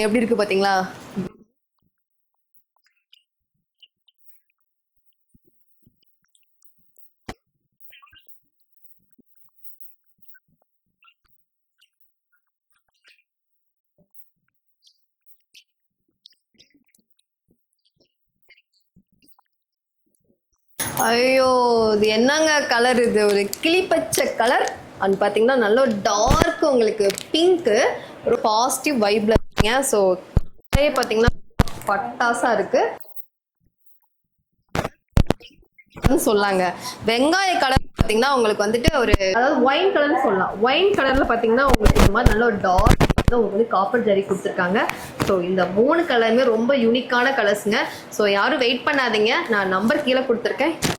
எப்படி இருக்கு பாத்தீங்களா? ஐயோ, இது என்னங்க கலர்? இது ஒரு கிளிப்பச்சை கலர் அண்ட் பார்த்தீங்கன்னா நல்ல டார்க் உங்களுக்கு பிங்க்கு, ஒரு பாசிட்டிவ் வைப்ல இருக்கீங்க. ஸோ பார்த்தீங்கன்னா பட்டாசா இருக்கு சொல்லாங்க. வெங்காய கலர் பார்த்தீங்கன்னா உங்களுக்கு வந்துட்டு ஒரு அதாவது ஒயின் கலர்னு சொல்லலாம். ஒயின் கலர்ல பார்த்தீங்கன்னா உங்களுக்கு இந்த மாதிரி நல்ல ஒரு டார்க் உங்களுக்கு வந்து காப்பர் ஜரி கொடுத்துருக்காங்க. ஸோ இந்த 3 கலருமே ரொம்ப யூனிக்கான கலர்ஸுங்க. ஸோ யாரும் வெயிட் பண்ணாதீங்க, நான் நம்பர் கீழே கொடுத்துருக்கேன்.